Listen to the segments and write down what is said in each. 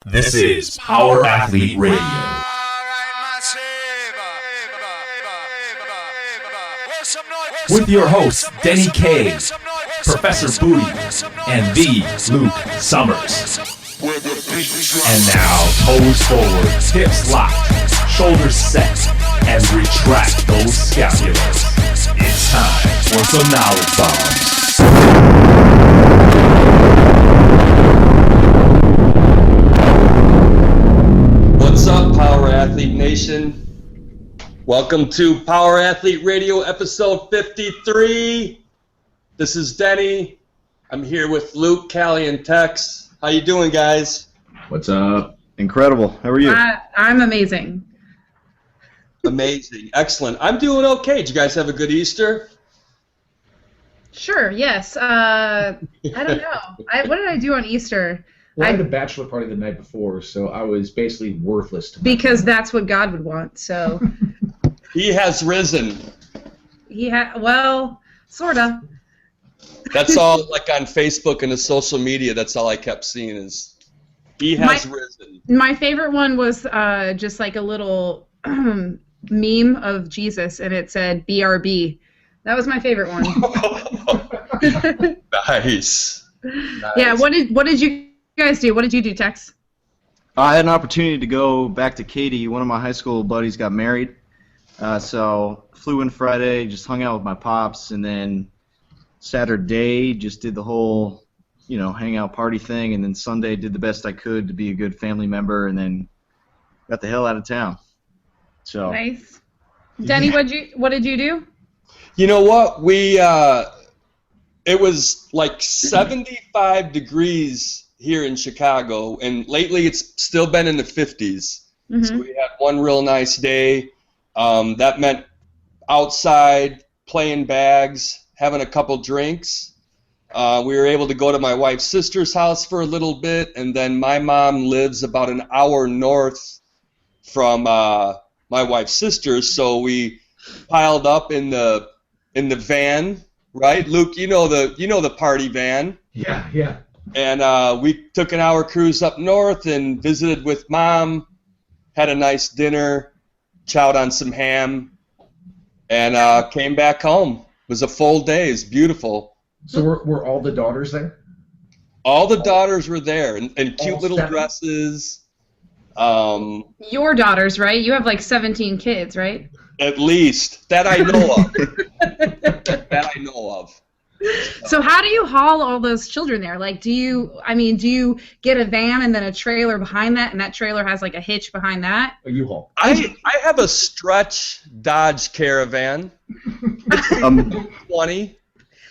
This is Power Athlete Radio. With your hosts, Denny K, Professor Booty, and the Luke Summers. And now, toes forward, hips locked, shoulders set, and retract those scapulars. It's time for some knowledge bombs. What's up, Power Athlete Nation? Welcome to Power Athlete Radio episode 53. This is Denny. I'm here with Luke, Cali, and Tex. How you doing, guys? What's up? Incredible. How are you? I'm amazing. Amazing. Excellent. I'm doing okay. Did you guys have a good Easter? Sure, yes. I don't know. What did I do on Easter? Well, I had a bachelor party the night before, so I was basically worthless to because that's what God would want, so. He has risen. Well, sorta. That's all, like, on Facebook and the social media, that's all I kept seeing is he has risen. My favorite one was just like a little meme of Jesus, and it said BRB. That was my favorite one. Nice. Yeah, what did you guys do? What did you do, Tex? I had an opportunity to go back to Katy. One of my high school buddies got married, so flew in Friday, just hung out with my pops, and then Saturday just did the whole, hangout party thing, and then Sunday did the best I could to be a good family member, and then got the hell out of town. So nice. Denny, what did you do? You know what? It was like 75 degrees here in Chicago, and lately it's still been in the 50s. Mm-hmm. So we had one real nice day. That meant outside, playing bags, having a couple drinks. We were able to go to my wife's sister's house for a little bit, and then my mom lives about an hour north from my wife's sister's, so we piled up in the van, right? Luke, you know the party van. Yeah. And we took an hour cruise up north and visited with Mom, had a nice dinner, chowed on some ham, and came back home. It was a full day. It's beautiful. So were all the daughters there? All the daughters were there, and cute little dresses. Your daughters, right? You have like 17 kids, right? At least. That I know of. That I know of. So how do you haul all those children there? Like, do you get a van and then a trailer behind that, and that trailer has like a hitch behind that? A U-Haul. I have a stretch Dodge Caravan. 20.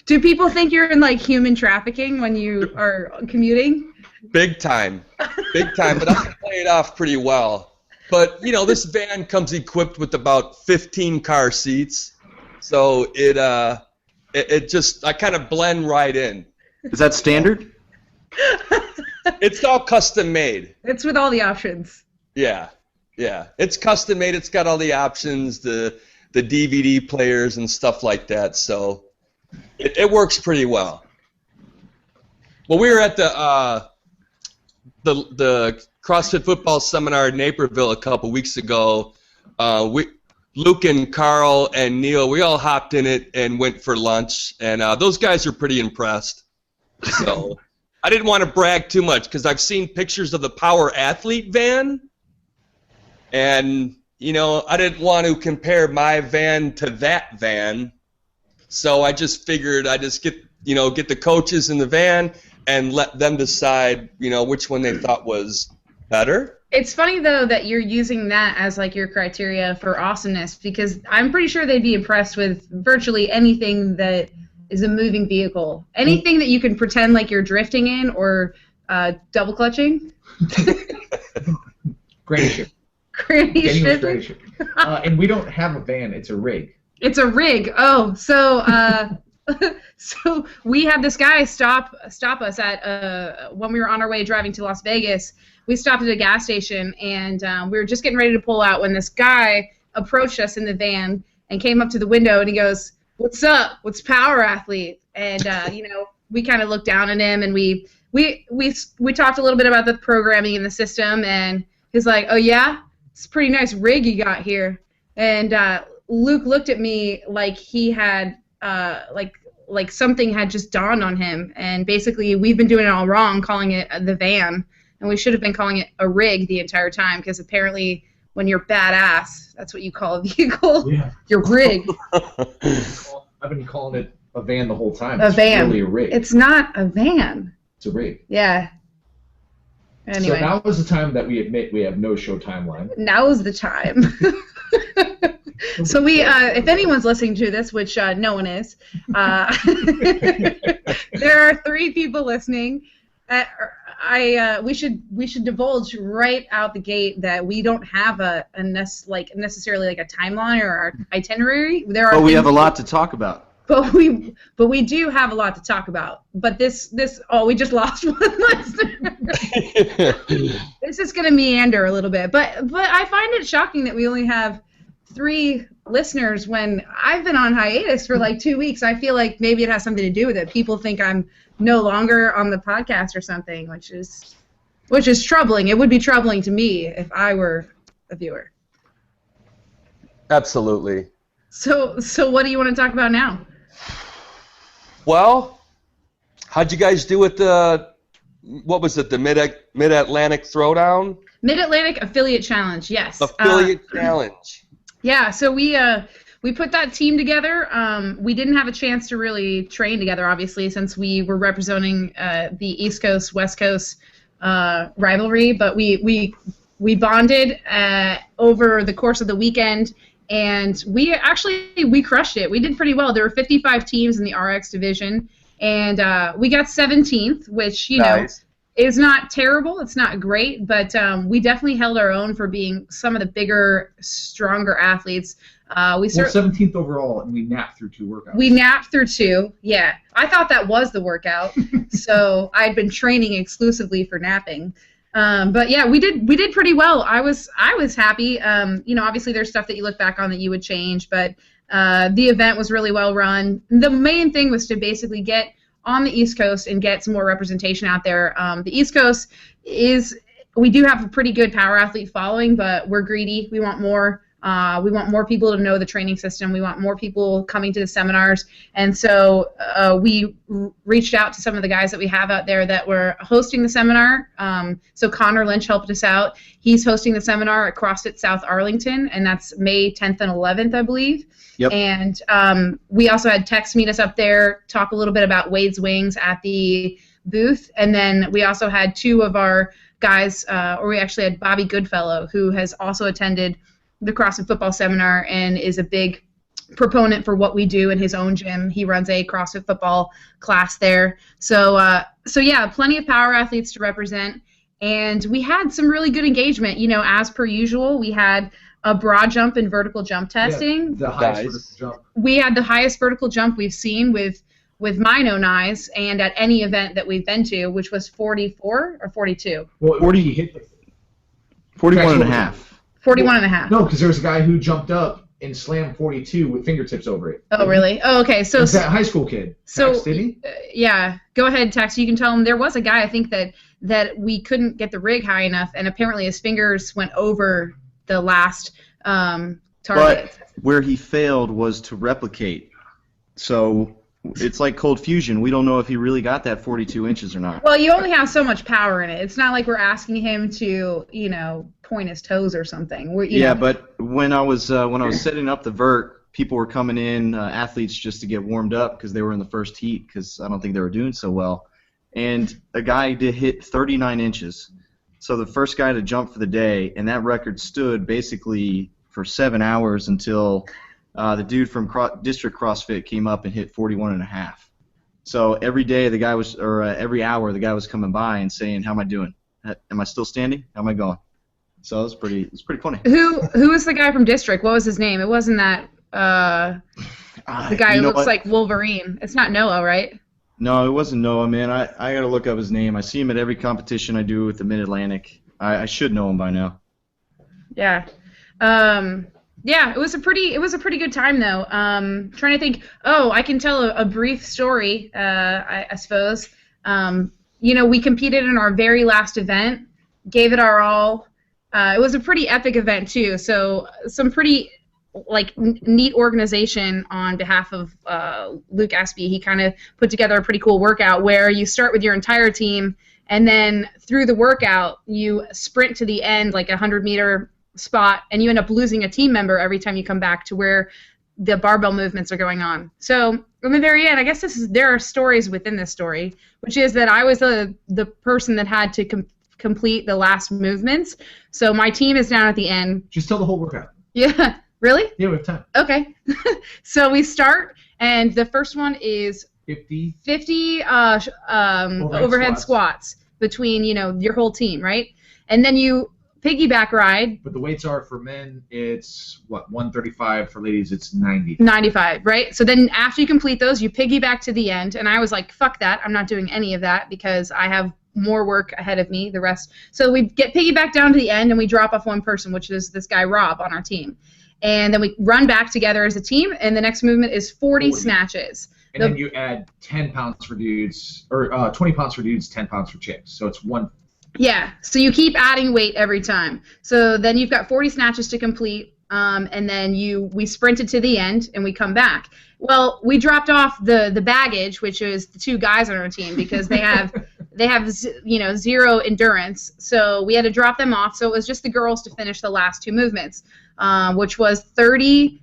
Do people think you're in like human trafficking when you are commuting? Big time. But I can play it off pretty well. But, this van comes equipped with about 15 car seats, so it just, I kind of blend right in. Is that standard? It's all custom made. It's with all the options. Yeah. It's custom made. It's got all the options, the DVD players and stuff like that, so it works pretty well. Well, we were at the CrossFit football seminar in Naperville a couple weeks ago. Luke and Carl and Neil, we all hopped in it and went for lunch, and those guys are pretty impressed. So I didn't want to brag too much because I've seen pictures of the Power Athlete van, and I didn't want to compare my van to that van. So I just figured I'd just get the coaches in the van and let them decide, which one they thought was better. It's funny, though, that you're using that as, like, your criteria for awesomeness, because I'm pretty sure they'd be impressed with virtually anything that is a moving vehicle. Anything that you can pretend like you're drifting in or double clutching. Granny ship. Granny ship. And we don't have a van. It's a rig. It's a rig. Oh, so so we had this guy stop us at when we were on our way driving to Las Vegas. We stopped at a gas station, and we were just getting ready to pull out when this guy approached us in the van and came up to the window, and he goes, "What's up? What's Power Athlete?" And we kind of looked down at him, and we we talked a little bit about the programming in the system, and he's like, "Oh yeah, it's a pretty nice rig you got here." And Luke looked at me like he had like something had just dawned on him, and basically we've been doing it all wrong, calling it the van, and we should have been calling it a rig the entire time, because apparently when you're badass, that's what you call a vehicle. Yeah. Your rig. I've been calling it a van the whole time. It's van. Really a rig. It's not a van. It's a rig. Yeah. Anyway. So now is the time that we admit we have no show timeline. Now's the time. So we, if anyone's listening to this, which no one is, there are 3 people listening. We should divulge right out the gate that we don't have necessarily like a timeline or our itinerary. But we have a lot to talk about. But we do have a lot to talk about. But we just lost one listener. This is gonna meander a little bit. But I find it shocking that we only have 3 listeners when I've been on hiatus for like 2 weeks. I feel like maybe it has something to do with it. People think I'm no longer on the podcast or something, which is troubling. It would be troubling to me if I were a viewer. Absolutely. So what do you want to talk about now? Well, how'd you guys do with the Mid-Atlantic Throwdown? Mid-Atlantic Affiliate Challenge, yes. Affiliate Challenge. Yeah, so we put that team together. We didn't have a chance to really train together, obviously, since we were representing the East Coast West Coast rivalry. But we bonded over the course of the weekend, and we crushed it. We did pretty well. There were 55 teams in the RX division, and we got 17th, which nice. Is not terrible. It's not great, but we definitely held our own for being some of the bigger, stronger athletes. We're 17th overall, and we napped through 2 workouts. We napped through 2, yeah. I thought that was the workout, so I'd been training exclusively for napping. But yeah, we did pretty well. I was happy. Obviously there's stuff that you look back on that you would change, but the event was really well run. The main thing was to basically get on the East Coast and get some more representation out there. The East Coast we do have a pretty good power athlete following, but we're greedy. We want more. We want more people to know the training system. We want more people coming to the seminars. And so we reached out to some of the guys that we have out there that were hosting the seminar. So Connor Lynch helped us out. He's hosting the seminar at CrossFit South Arlington, and that's May 10th and 11th, I believe. Yep. And we also had Tex meet us up there, talk a little bit about Wade's Wings at the booth. And then we also had 2 of our guys, or we actually had Bobby Goodfellow, who has also attended the CrossFit football seminar and is a big proponent for what we do in his own gym. He runs a CrossFit football class there. So yeah, plenty of power athletes to represent. And we had some really good engagement. As per usual, we had a broad jump and vertical jump testing. Yeah, the highest vertical jump. We had the highest vertical jump we've seen with my own eyes and at any event that we've been to, which was 44 or 42? Well, 40 hit the 41 and a half. 41 and a half. No, because there was a guy who jumped up and slammed 42 with fingertips over it. Oh, really? Oh, okay. So it's that high school kid. So Tex, did he? Yeah. Go ahead, Tex. You can tell him there was a guy, I think, that we couldn't get the rig high enough, and apparently his fingers went over the last target. But where he failed was to replicate. So it's like cold fusion. We don't know if he really got that 42 inches or not. Well, you only have so much power in it. It's not like we're asking him to, point his toes or something. But when I was setting up the vert, people were coming in, athletes, just to get warmed up because they were in the first heat because I don't think they were doing so well. And a guy did hit 39 inches. So the first guy to jump for the day, and that record stood basically for 7 hours until the dude from District CrossFit came up and hit 41 and a half. So every day the guy was, or every hour the guy was coming by and saying, "How am I doing? Am I still standing? How am I going?" So it was pretty funny. Who was the guy from District? What was his name? It wasn't that the guy who looks like Wolverine. It's not Noah, right? No, it wasn't Noah, man. I gotta look up his name. I see him at every competition I do with the Mid-Atlantic. I should know him by now. Yeah. Yeah, it was a pretty good time though. Trying to think. Oh, I can tell a brief story. I suppose. we competed in our very last event, gave it our all. It was a pretty epic event too, so some pretty neat organization on behalf of Luke Espy. He kind of put together a pretty cool workout where you start with your entire team, and then through the workout you sprint to the end, like a 100-meter spot, and you end up losing a team member every time you come back to where the barbell movements are going on. So in the very end, I guess there are stories within this story, which is that I was the person that had to complete the last movements. So my team is down at the end. Just tell the whole workout. Yeah. Really? Yeah, we have time. Okay. So we start, and the first one is 50 overhead squats between, your whole team, right? And then you piggyback ride. But the weights are, for men, it's, 135. For ladies, it's 90. 95, right? So then after you complete those, you piggyback to the end, and I was like, fuck that. I'm not doing any of that because I have more work ahead of me, the rest. So we get piggyback down to the end, and we drop off one person, which is this guy, Rob, on our team. And then we run back together as a team, and the next movement is 40 snatches. And then you add 10 pounds for dudes, or 20 pounds for dudes, 10 pounds for chicks. So it's one. Yeah, so you keep adding weight every time. So then you've got 40 snatches to complete, and then we sprinted to the end, and we come back. Well, we dropped off the baggage, which is the two guys on our team, because they have zero endurance. So we had to drop them off. So it was just the girls to finish the last two movements, which was 30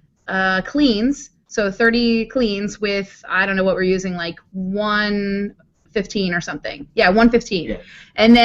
cleans. So 30 cleans with, I don't know what we're using, like 115 or something. Yeah, 115. Yeah. And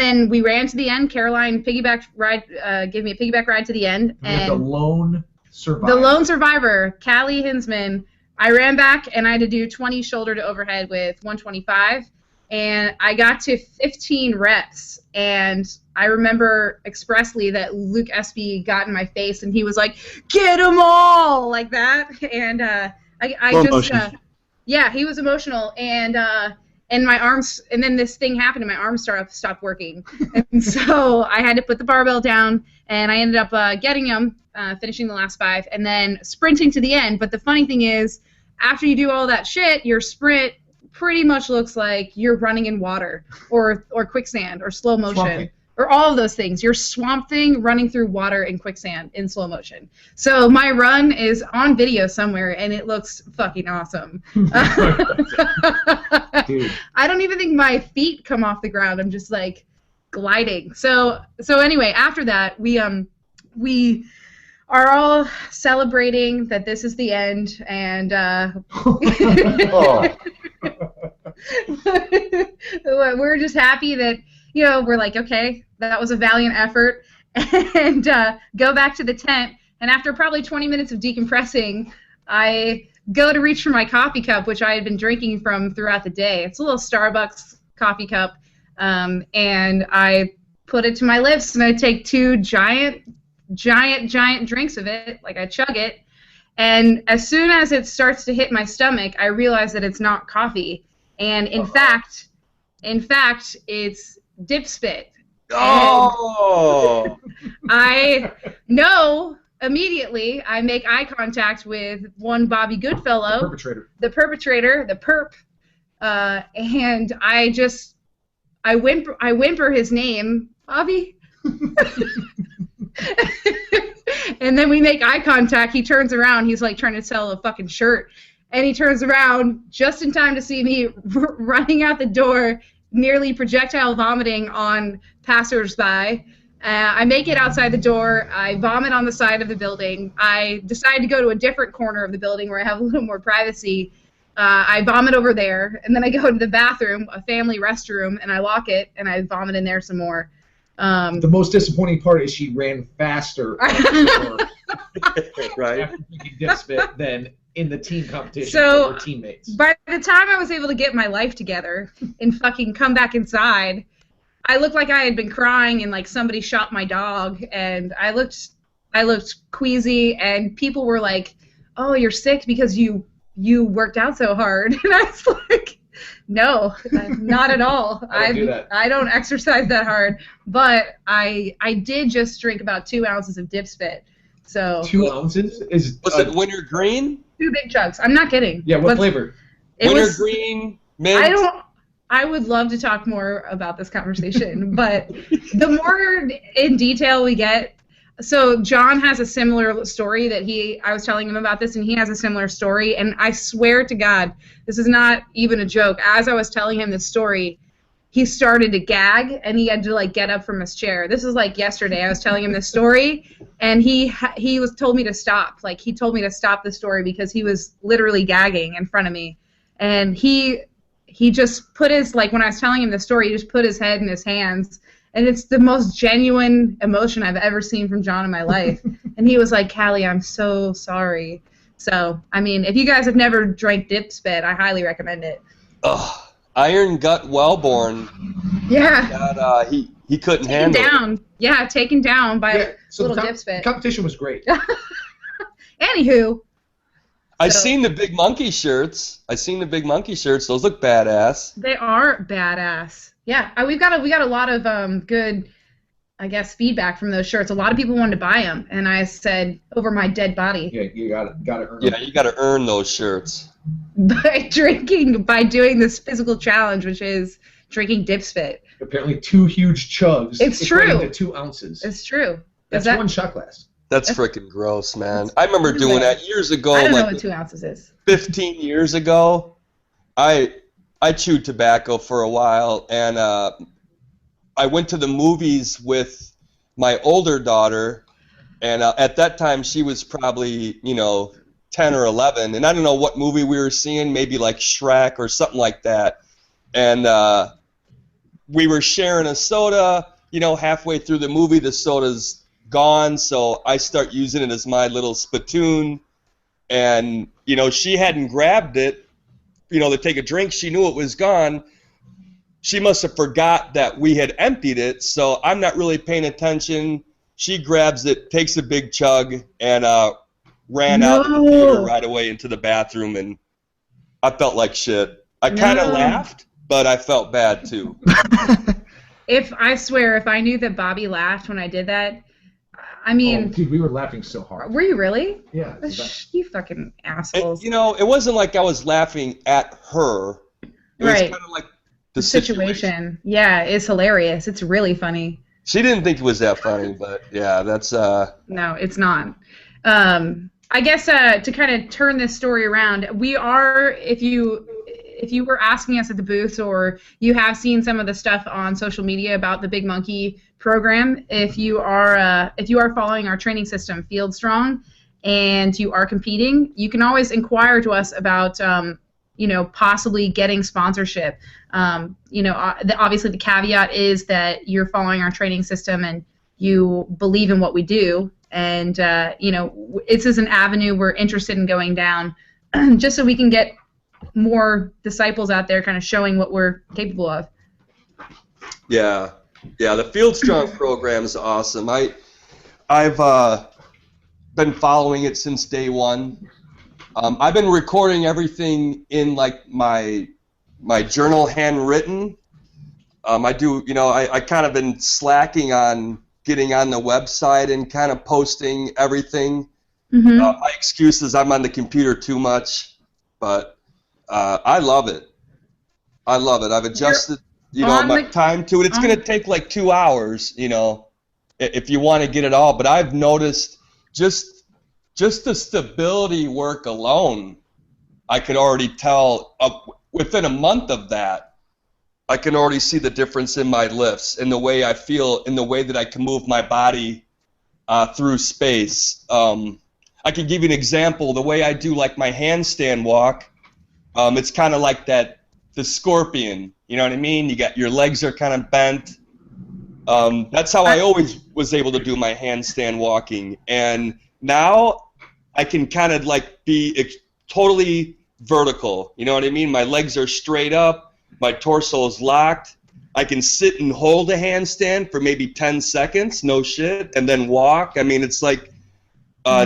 then we ran to the end. Caroline gave me a piggyback ride to the end. And the lone survivor. The lone survivor, Cali Hinsman. I ran back, and I had to do 20 shoulder to overhead with 125. And I got to 15 reps, and I remember expressly that Luke Espy got in my face, and he was like, "Get them all!" like that, and he was emotional, and my arms, and then this thing happened, and my arms stopped working, and so I had to put the barbell down, and I ended up getting them, finishing the last 5, and then sprinting to the end. But the funny thing is, after you do all that shit, your sprint pretty much looks like you're running in water or quicksand or slow motion or all of those things. You're Swamp Thing running through water and quicksand in slow motion. So my run is on video somewhere, and it looks fucking awesome. Dude. I don't even think my feet come off the ground. I'm just like gliding. So anyway, after that, we are all celebrating that this is the end, and we're just happy that, we're like, okay, that was a valiant effort, and go back to the tent, and after probably 20 minutes of decompressing, I go to reach for my coffee cup, which I had been drinking from throughout the day. It's a little Starbucks coffee cup, and I put it to my lips, and I take 2 giant drinks of it, like I chug it, and as soon as it starts to hit my stomach, I realize that it's not coffee, and in fact, it's dip spit. Oh! I know immediately. I make eye contact with one Bobby Goodfellow, the perpetrator, the perp, and I whimper his name, Bobby. And then we make eye contact. He turns around. He's like trying to sell a fucking shirt. And he turns around just in time to see me running out the door, nearly projectile vomiting on passersby. I make it outside the door. I vomit on the side of the building. I decide to go to a different corner of the building where I have a little more privacy. I vomit over there. And then I go to the bathroom, a family restroom, and I lock it, and I vomit in there some more. The most disappointing part is she ran faster right? after drinking dip spit than in the team competition so, with her teammates. By the time I was able to get my life together and fucking come back inside, I looked like I had been crying and like somebody shot my dog, and I looked queasy, and people were like, "Oh, you're sick because you worked out so hard," and I was like, "No, not at all. I don't exercise that hard." But I did just drink about 2 ounces of dip spit. So 2 ounces was it wintergreen? 2 big jugs. I'm not kidding. Yeah, what flavor? Wintergreen, mint. I would love to talk more about this conversation, but the more in detail we get, so John has a similar story that I was telling him about this, and he has a similar story, and I swear to God, this is not even a joke. As I was telling him this story, he started to gag, and he had to like get up from his chair. This was like yesterday. I was telling him this story, and he told me to stop. Like he told me to stop the story because he was literally gagging in front of me, and he just put his, like when I was telling him the story, he just put his head in his hands. And it's the most genuine emotion I've ever seen from John in my life. And he was like, Cali, I'm so sorry. So, I mean, if you guys have never drank dip spit, I highly recommend it. Ugh, Iron Gut Wellborn. Yeah. God, he couldn't handle it. Yeah, taken down by a little dip spit. The competition was great. Anywho. I seen the big monkey shirts. Those look badass. They are badass. Yeah, we got a lot of good, I guess, feedback from those shirts. A lot of people wanted to buy them, and I said, over my dead body. Yeah, you gotta earn them. Yeah, you gotta earn those shirts. By doing this physical challenge, which is drinking dip spit. Apparently 2 huge chugs. It's true. To 2 ounces. It's true. That's 1 shot glass. That's freaking gross, man. I remember doing that years ago. I don't know what 2 ounces is. 15 years ago, I chewed tobacco for a while, and I went to the movies with my older daughter, and at that time she was probably 10 or 11, and I don't know what movie we were seeing, maybe like Shrek or something like that, and we were sharing a soda. Halfway through the movie, the soda's gone, so I start using it as my little spittoon, and she hadn't grabbed it to take a drink. She knew it was gone. She must have forgot that we had emptied it, so I'm not really paying attention. She grabs it, takes a big chug, and ran out the theater right away into the bathroom, and I felt like shit. I kind of laughed, but I felt bad too. I swear, if I knew that Bobby laughed when I did that, I mean... Oh, dude, we were laughing so hard. Were you really? Yeah. You fucking assholes. It wasn't like I was laughing at her. It was kind of like the situation. Yeah, it's hilarious. It's really funny. She didn't think it was that funny, but yeah, that's... No, it's not. I guess to kind of turn this story around, we are, if you were asking us at the booth, or you have seen some of the stuff on social media about the Big Monkey program, if you are following our training system, Field Strong, and you are competing, you can always inquire to us about possibly getting sponsorship. Obviously the caveat is that you're following our training system and you believe in what we do, and this is an avenue we're interested in going down, just so we can get more disciples out there kind of showing what we're capable of. Yeah, the Field Strong program is awesome. I've been following it since day one. I've been recording everything in like my journal, handwritten. I do, I kind of been slacking on getting on the website and kind of posting everything. Mm-hmm. My excuse is I'm on the computer too much, but I love it. I've adjusted, my time to it. It's going to take like 2 hours, if you want to get it all. But I've noticed just the stability work alone, I could already tell within a month of that, I can already see the difference in my lifts, in the way I feel, in the way that I can move my body through space. I can give you an example. The way I do like my handstand walk, it's kind of like the scorpion. You know what I mean? Your legs are kind of bent. That's how I always was able to do my handstand walking. And now I can kind of like be totally vertical. You know what I mean? My legs are straight up. My torso is locked. I can sit and hold a handstand for maybe 10 seconds, no shit, and then walk. I mean, it's like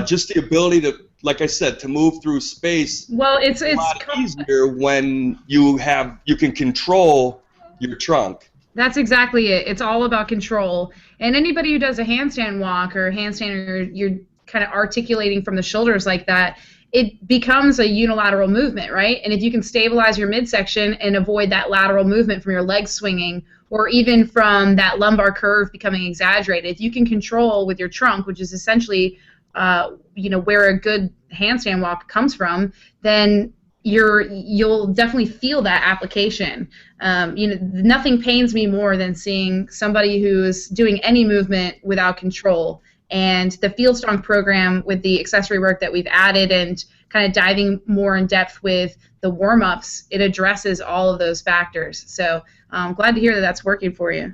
just the ability to, like I said, to move through space. Well, it's a lot easier when you can control your trunk. That's exactly it. It's all about control. And anybody who does a handstand walk or handstand, or you're kind of articulating from the shoulders like that, it becomes a unilateral movement, right? And if you can stabilize your midsection and avoid that lateral movement from your legs swinging, or even from that lumbar curve becoming exaggerated, if you can control with your trunk, which is essentially where a good handstand walk comes from, then you'll definitely feel that application. Nothing pains me more than seeing somebody who's doing any movement without control. And the Field Strong program, with the accessory work that we've added and kind of diving more in depth with the warm-ups, it addresses all of those factors. So I'm glad to hear that that's working for you.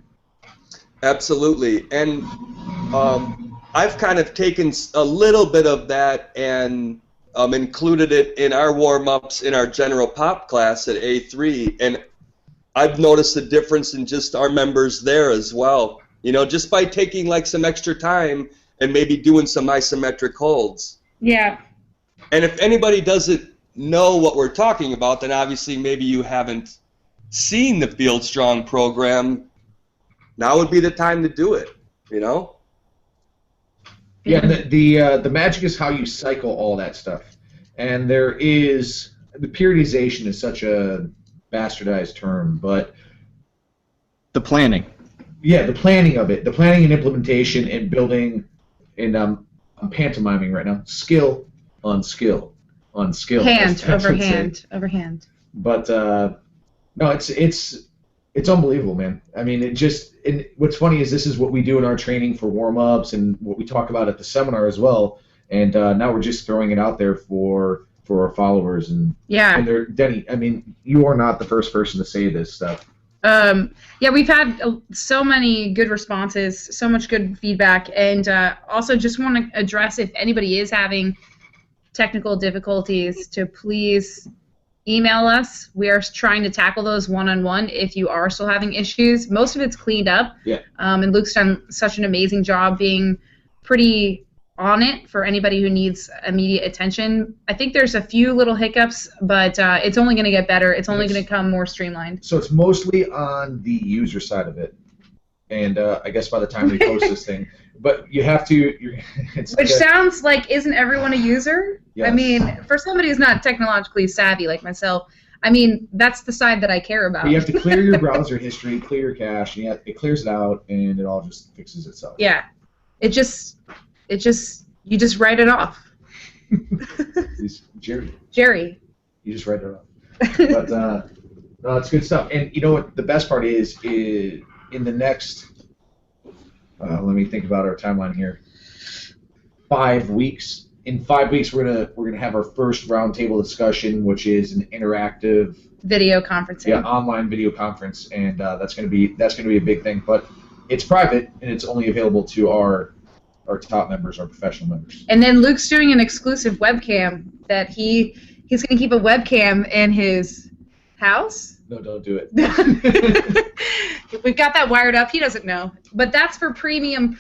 Absolutely. And I've kind of taken a little bit of that and included it in our warm-ups in our general pop class at A3, and I've noticed a difference in just our members there as well. Just by taking like some extra time and maybe doing some isometric holds. Yeah. And if anybody doesn't know what we're talking about, then obviously maybe you haven't seen the Field Strong program. Now would be the time to do it, Yeah, the magic is how you cycle all that stuff. And the periodization is such a bastardized term, but The planning. Yeah, the planning of it, the planning and implementation and building, and I'm pantomiming right now, skill on skill on skill. Hand over hand over hand. But no, it's unbelievable, man. I mean, and what's funny is this is what we do in our training for warm-ups and what we talk about at the seminar as well. And now we're just throwing it out there for our followers. And yeah. And Denny, I mean, you are not the first person to say this stuff. Yeah, we've had so many good responses, so much good feedback, and also just want to address if anybody is having technical difficulties to please email us. We are trying to tackle those one-on-one if you are still having issues. Most of it's cleaned up, yeah. And Luke's done such an amazing job being pretty on it for anybody who needs immediate attention. I think there's a few little hiccups, but it's only going to get better. It's only going to become more streamlined. So it's mostly on the user side of it, and I guess by the time we post this thing, but you have to. Which sounds like, isn't everyone a user? Yes. I mean, for somebody who's not technologically savvy like myself, I mean, that's the side that I care about. But you have to clear your browser history, clear your cache, and it clears it out, and it all just fixes itself. Yeah, you just write it off. Jerry. You just write it off. But no, it's good stuff. And you know what the best part is in the next. Let me think about our timeline here. 5 weeks. In 5 weeks, we're gonna have our first roundtable discussion, which is an interactive video conferencing. Yeah, online video conference, and that's gonna be a big thing. But it's private, and it's only available to our top members, our professional members. And then Luke's doing an exclusive webcam that he's going to keep a webcam in his house. No, don't do it. We've got that wired up. He doesn't know. But that's for premium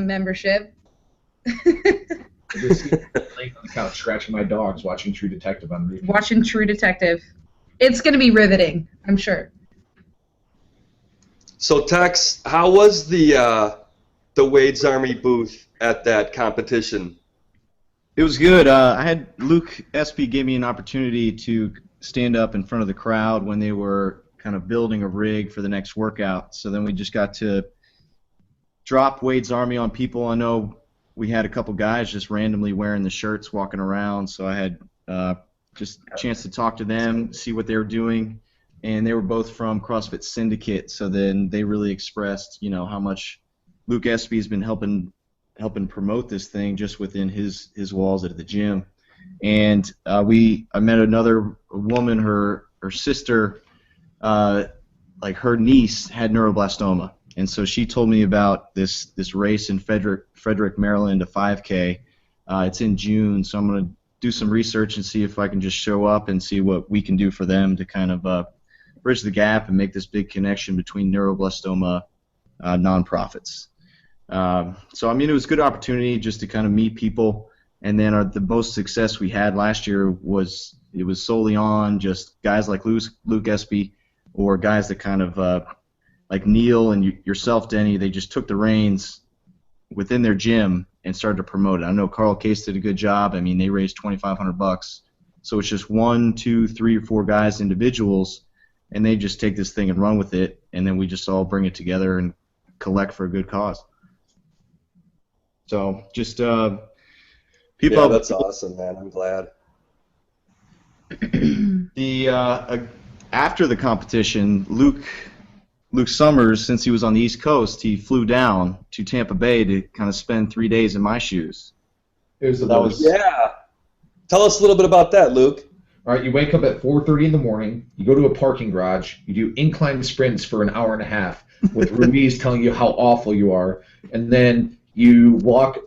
membership. I'm just laying on the couch, scratching my dogs, watching True Detective on repeat. Watching True Detective. It's going to be riveting, I'm sure. So, Tex, how was the Wade's Army booth at that competition? It was good. I had Luke Espy gave me an opportunity to stand up in front of the crowd when they were kind of building a rig for the next workout. So then we just got to drop Wade's Army on people. I know we had a couple guys just randomly wearing the shirts walking around, so I had just a chance to talk to them, see what they were doing. And they were both from CrossFit Syndicate, so then they really expressed, how much Luke Espy has been helping promote this thing just within his walls at the gym. And I met another woman, her sister, like her niece had neuroblastoma, and so she told me about this race in Frederick, Maryland, a 5K. It's in June, so I'm going to do some research and see if I can just show up and see what we can do for them to kind of bridge the gap and make this big connection between neuroblastoma nonprofits. So I mean, it was a good opportunity just to kind of meet people, and then the most success we had last year was solely on just guys like Luke Espy, or guys that kind of like Neil and yourself, Denny. They just took the reins within their gym and started to promote it. I know Carl Case did a good job. I mean, they raised $2,500. So it's just 1, 2, 3, or 4 guys, individuals, and they just take this thing and run with it, and then we just all bring it together and collect for a good cause. So just people. Yeah, that's awesome, man. I'm glad. After the competition, Luke Summers, since he was on the East Coast, he flew down to Tampa Bay to kind of spend 3 days in my shoes. Yeah. Tell us a little bit about that, Luke. All right, you wake up at 4:30 in the morning, you go to a parking garage, you do incline sprints for an hour and a half with Ruiz telling you how awful you are, and then you walk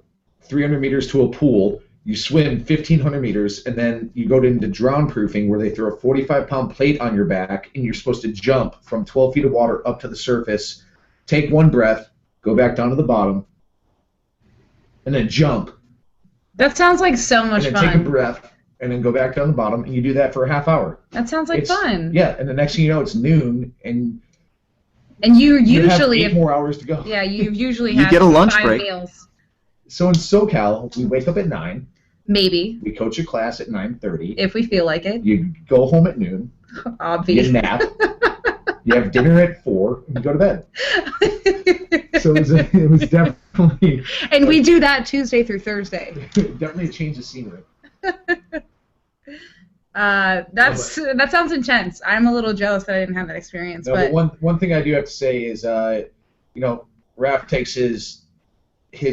300 meters to a pool, you swim 1,500 meters, and then you go into drown proofing where they throw a 45-pound plate on your back, and you're supposed to jump from 12 feet of water up to the surface, take 1 breath, go back down to the bottom, and then jump. That sounds like so much and then fun. Take a breath, and then go back down the bottom, and you do that for a half hour. That sounds like fun. Yeah, and the next thing you know, it's noon, and you you usually have 8 more hours to go. Yeah, you usually You have get a lunch 5 break. meals. So in SoCal, we wake up at 9. Maybe. We coach a class at 9:30. If we feel like it. You go home at noon. Obvious. You nap. You have dinner at 4, and you go to bed. So it was definitely... And we do that Tuesday through Thursday. Definitely a change of scenery. That sounds intense. I'm a little jealous that I didn't have that experience. No, but one thing I do have to say is, Raph takes his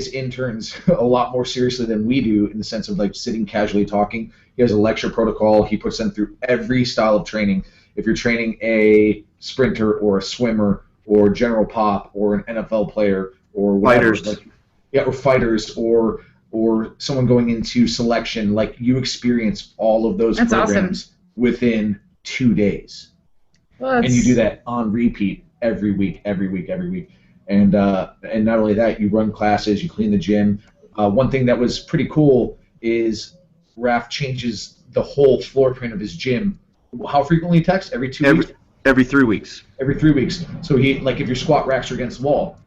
interns a lot more seriously than we do in the sense of like sitting casually talking. He has a lecture protocol. He puts them through every style of training. If you're training a sprinter or a swimmer or general pop or an NFL player or whatever, Fighters. or fighters or someone going into selection, like you experience all of those programs within 2 days. Well, and you do that on repeat every week. And not only that, you run classes, you clean the gym. One thing that was pretty cool is Raph changes the whole floor plan of his gym. How frequently, Tex? Every 2 weeks? Every 3 weeks. Every 3 weeks. So he, like if your squat racks are against the wall,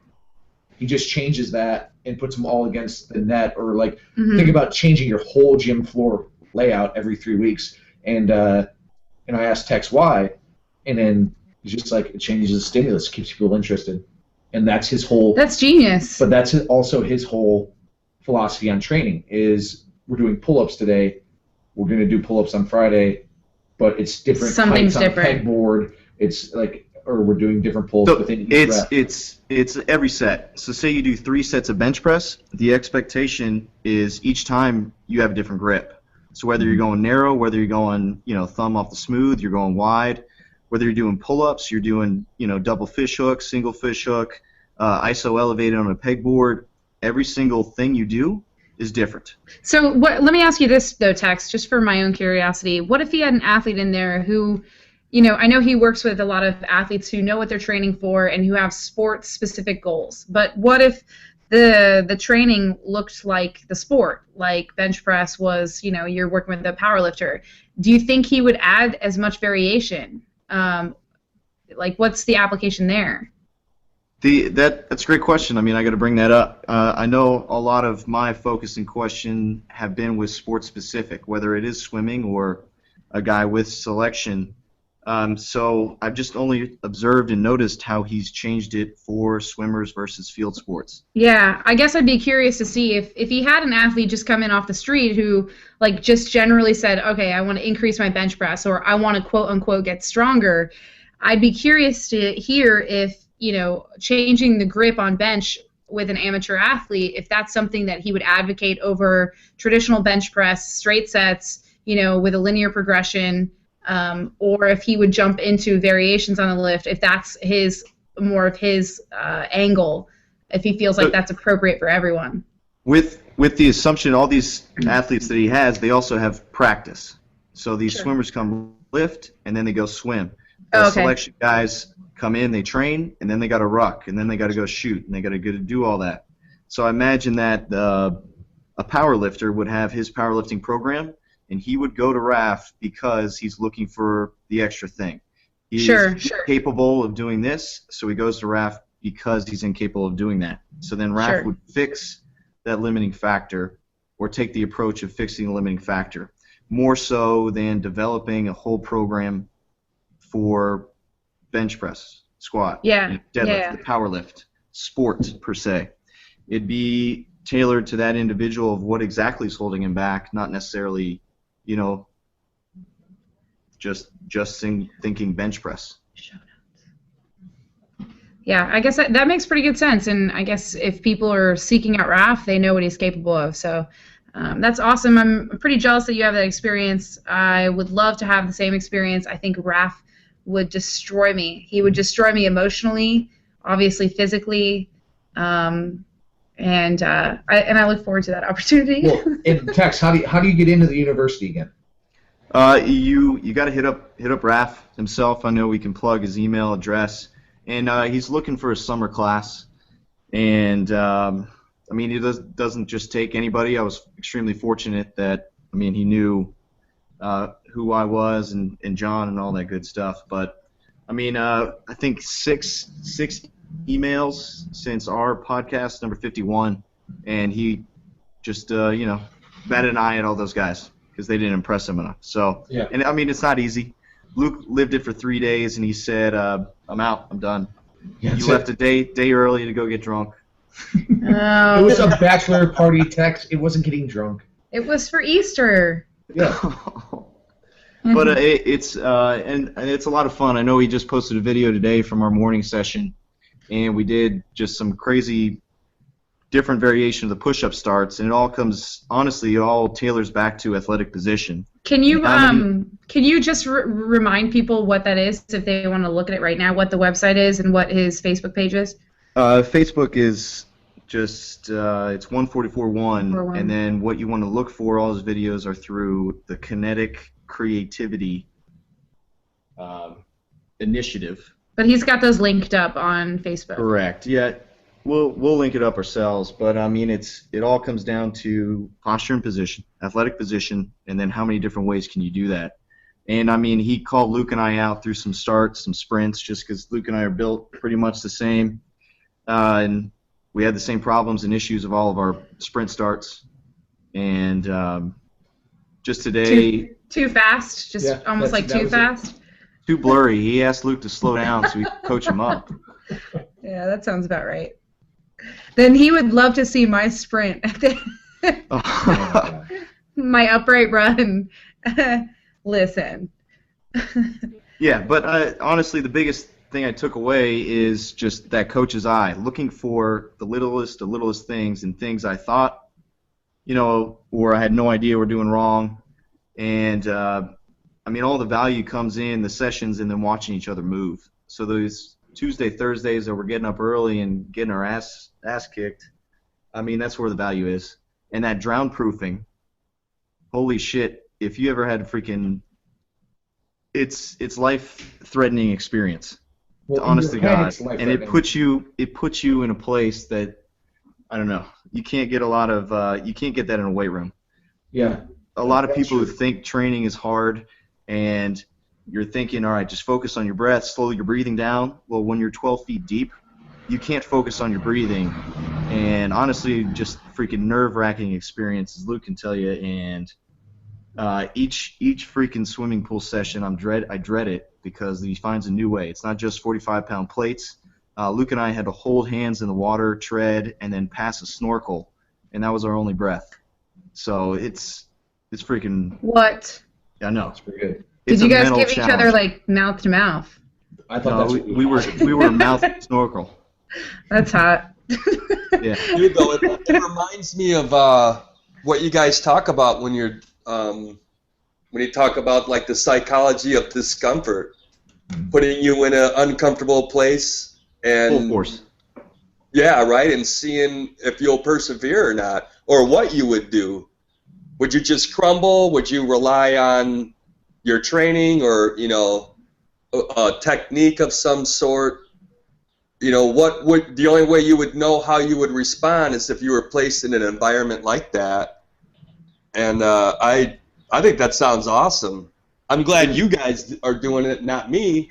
he just changes that and puts them all against the net. Or like think about changing your whole gym floor layout every 3 weeks. And I asked Tex why, and then he's just like, it changes the stimulus, keeps people interested. And that's his whole... That's genius. But that's also his whole philosophy on training is we're doing pull-ups today, we're going to do pull-ups on Friday, but it's different Something's heights on different. pegboard. It's like, or we're doing different pulls So within each rep. it's every set. So say you do 3 sets of bench press, the expectation is each time you have a different grip. So whether you're going narrow, whether you're going, thumb off the smooth, you're going wide, whether you're doing pull-ups, you're doing, double fish hook, single fish hook, ISO elevated on a pegboard, every single thing you do is different. So let me ask you this, though, Tex, just for my own curiosity. What if he had an athlete in there who, I know he works with a lot of athletes who know what they're training for and who have sports-specific goals. But what if the training looked like the sport, like bench press was, you're working with a power lifter? Do you think he would add as much variation? What's the application there? That's a great question. I mean, I got to bring that up. I know a lot of my focus and question have been with sports specific, whether it is swimming or a guy with selection. So I've just only observed and noticed how he's changed it for swimmers versus field sports. Yeah, I guess I'd be curious to see if he had an athlete just come in off the street who just generally said, okay, I want to increase my bench press or I want to quote unquote get stronger. I'd be curious to hear if, changing the grip on bench with an amateur athlete, if that's something that he would advocate over traditional bench press, straight sets, with a linear progression, or if he would jump into variations on the lift, if that's more of his angle, if he feels like that's appropriate for everyone. With the assumption all these athletes that he has, they also have practice. So these swimmers come lift, and then they go swim. The selection guys come in, they train, and then they got to ruck, and then they got to go shoot, and they got to go to do all that. So I imagine that a power lifter would have his powerlifting program, and he would go to RAF because he's looking for the extra thing. He's capable of doing this, so he goes to RAF because he's incapable of doing that. So then RAF would fix that limiting factor or take the approach of fixing the limiting factor, more so than developing a whole program for bench press, squat, deadlift, the power lift, sport per se. It'd be tailored to that individual of what exactly is holding him back, not necessarily, just thinking bench press. Yeah, I guess that makes pretty good sense, and I guess if people are seeking out Raph, they know what he's capable of, so that's awesome. I'm pretty jealous that you have that experience. I would love to have the same experience. I think Raph would destroy me. He would destroy me emotionally, obviously physically, and I look forward to that opportunity. Well, and Tex, how do you get into the university again? You got to hit up Raph himself. I know we can plug his email address, and he's looking for a summer class, and he doesn't just take anybody. I was extremely fortunate that he knew who I was and John and all that good stuff. But I think six emails since our podcast number 51, and he just batted an eye at all those guys because they didn't impress him enough. So yeah. And it's not easy. Luke lived it for 3 days, and he said, "I'm out. I'm done." You left a day early to go get drunk. It was a bachelor party, Tex. It wasn't getting drunk. It was for Easter. Yeah. But it's a lot of fun. I know he just posted a video today from our morning session, and we did just some crazy different variation of the push-up starts, and it all tailors back to athletic position. Can you just remind people what that is if they want to look at it right now, what the website is and what his Facebook page is? Facebook is just it's 144.1, and then what you want to look for, all his videos are through the Kinetic Creativity initiative. But he's got those linked up on Facebook. Correct. Yeah, we'll link it up ourselves. But it all comes down to posture and position, athletic position, and then how many different ways can you do that. And he called Luke and I out through some starts, some sprints, just because Luke and I are built pretty much the same. And we had the same problems and issues of all of our sprint starts. And just today... Too fast? Almost like too fast? Too blurry. He asked Luke to slow down so we could coach him up. Yeah, that sounds about right. Then he would love to see my sprint. My upright run. Listen. Yeah, but honestly, the biggest thing I took away is just that coach's eye, looking for the littlest things and things I thought, or I had no idea were doing wrong. And, all the value comes in the sessions and then watching each other move. So those Tuesday, Thursdays that we're getting up early and getting our ass kicked, that's where the value is. And that drown proofing, holy shit, if you ever had it's life-threatening experience. Well, honest to God, and it puts you in a place that, I don't know, you can't get you can't get that in a weight room. Yeah. A lot of people who think training is hard, and you're thinking, all right, just focus on your breath, slow your breathing down. Well, when you're 12 feet deep, you can't focus on your breathing, and honestly, just freaking nerve-wracking experience, as Luke can tell you. And each freaking swimming pool session, I dread it because he finds a new way. It's not just 45-pound plates. Luke and I had to hold hands in the water, tread, and then pass a snorkel, and that was our only breath. So it's freaking. What? I know. That's pretty good. Did you guys give each other like mouth to mouth? I thought we were mouth to snorkel. That's hot. Yeah. Dude, though, it reminds me of what you guys talk about when you talk about like the psychology of discomfort, putting you in an uncomfortable place and full force. Yeah, right, and seeing if you'll persevere or not, or what you would do. Would you just crumble? Would you rely on your training or a technique of some sort? What would the only way you would know how you would respond is if you were placed in an environment like that. And I think that sounds awesome. I'm glad you guys are doing it, not me.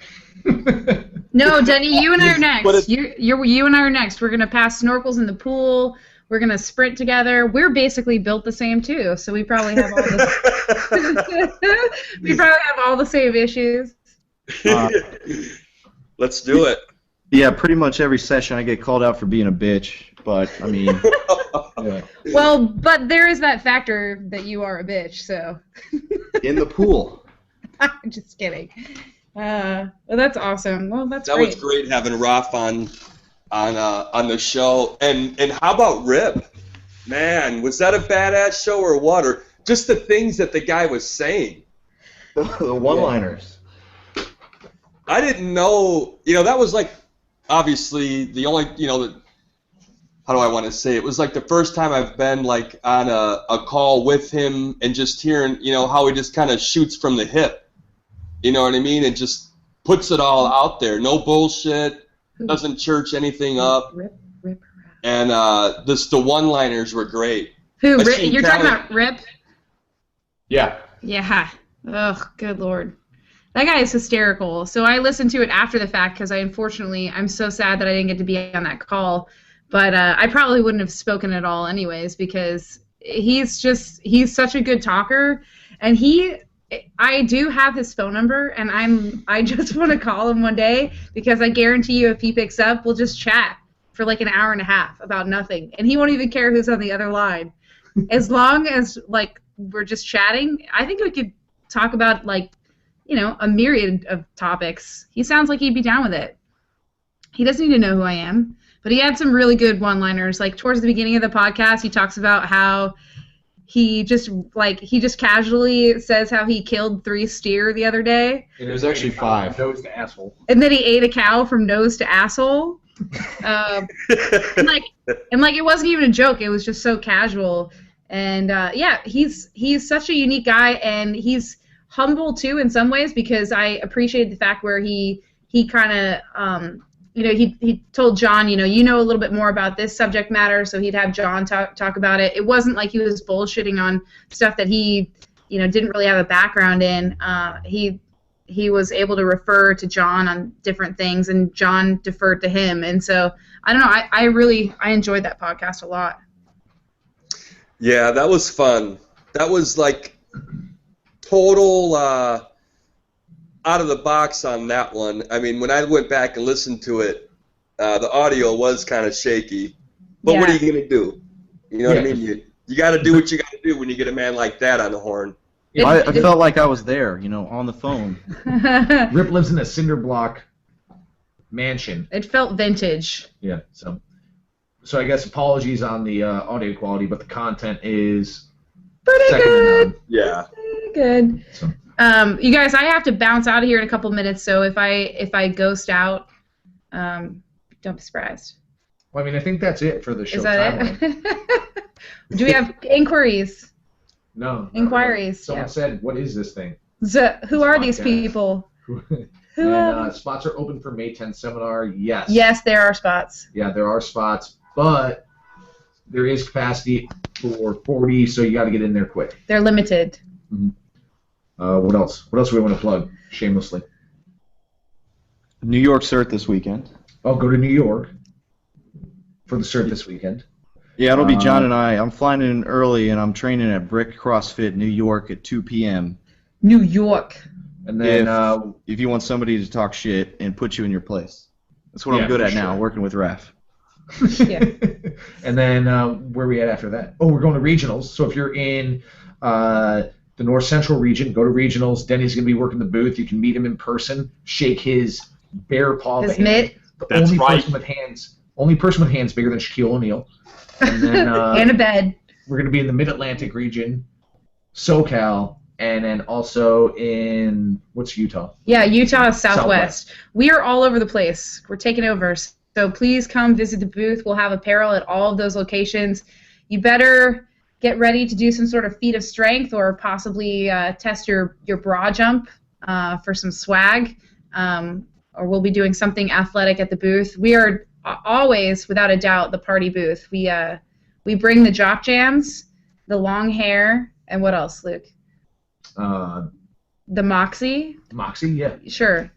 No, Denny, you and I are next. You and I are next. We're gonna pass snorkels in the pool. We're gonna sprint together. We're basically built the same too, so we probably have all the we probably have all the same issues. Let's do it. Yeah, pretty much every session I get called out for being a bitch, but I mean. Yeah. Well, but there is that factor that you are a bitch, so. In the pool. I'm just kidding. Well, that's awesome. Well, that was great having Raph on the show. And how about Rip? Man, was that a badass show or what? Or just the things that the guy was saying. The one-liners. I didn't know, that was like, obviously, the only, how do I want to say it? It was like the first time I've been like on a call with him and just hearing, how he just kind of shoots from the hip. You know what I mean? And just puts it all out there. No bullshit. Doesn't church anything up. Rip. And the one-liners were great. Who? Rip? You're talking about Rip? Yeah. Yeah. Ugh, good Lord. That guy is hysterical. So I listened to it after the fact because I'm so sad that I didn't get to be on that call. But I probably wouldn't have spoken at all anyways because he's such a good talker. And I do have his phone number, and I just want to call him one day because I guarantee you if he picks up, we'll just chat for like an hour and a half about nothing. And he won't even care who's on the other line. As long as, like, we're just chatting, I think we could talk about, like, a myriad of topics. He sounds like he'd be down with it. He doesn't need to know who I am. But he had some really good one-liners. Like, towards the beginning of the podcast, he talks about how he just casually says how he killed 3 steer the other day. It was actually 5. Nose to asshole. And then he ate a cow from nose to asshole. And it wasn't even a joke. It was just so casual. And, he's such a unique guy, and he's humble, too, in some ways, because I appreciated the fact where he kind of... he told John, you know a little bit more about this subject matter, so he'd have John talk about it. It wasn't like he was bullshitting on stuff that he, didn't really have a background in. He was able to refer to John on different things, and John deferred to him. And so, I don't know, I enjoyed that podcast a lot. Yeah, that was fun. That was like total... out of the box on that one. I mean, when I went back and listened to it, the audio was kind of shaky. But what are you going to do? You know what I mean? You got to do what you got to do when you get a man like that on the horn. I felt like I was there, on the phone. Rip lives in a cinder block mansion. It felt vintage. Yeah, so I guess apologies on the audio quality, but the content is pretty good. Yeah. Pretty good. So. You guys, I have to bounce out of here in a couple minutes, so if I ghost out, don't be surprised. Well, I mean, I think that's it for the show. Is that it? Do we have inquiries? No. Inquiries. Someone said, "What is this thing?" So, who are these people? Spots are open for May 10th seminar. Yes. Yes, there are spots. Yeah, there are spots, but there is capacity for 40, so you got to get in there quick. They're limited. Mm-hmm. What else? What else do we want to plug shamelessly? New York CERT this weekend. Oh, go to New York for the CERT this weekend. Yeah, it'll be John and I. I'm flying in early, and I'm training at Brick CrossFit New York at 2 p.m. New York. And then if you want somebody to talk shit and put you in your place. That's what I'm good at now, working with Raph. Yeah. And then where are we at after that? Oh, we're going to regionals. So if you're in the North Central region, go to regionals. Denny's going to be working the booth. You can meet him in person, shake his bare paw. His mitt. That's right. Only person with hands bigger than Shaquille O'Neal. And then and a bed. We're going to be in the Mid-Atlantic region, SoCal, and then also in, what's Utah? Yeah, Utah is Southwest. We are all over the place. We're taking over. So please come visit the booth. We'll have apparel at all of those locations. You better get ready to do some sort of feat of strength or possibly test your bra jump for some swag. Or we'll be doing something athletic at the booth. We are always, without a doubt, the party booth. We bring the jock jams, the long hair, and what else, Luke? The Moxie. Moxie, yeah. Sure.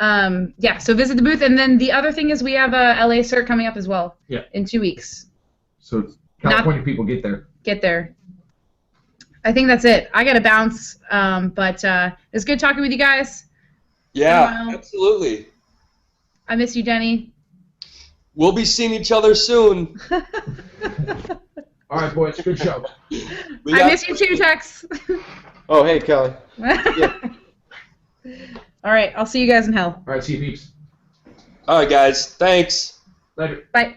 So visit the booth. And then the other thing is we have a LA CERT coming up as well. Yeah. In 2 weeks. So California people get there. Get there. I think that's it. I got to bounce, but it's good talking with you guys. Yeah, absolutely. I miss you, Denny. We'll be seeing each other soon. All right, boys. Good show. I miss you too, Tex. Oh, hey, Kelly. Yeah. All right, I'll see you guys in hell. All right, see you, peeps. All right, guys. Thanks. Later. Bye.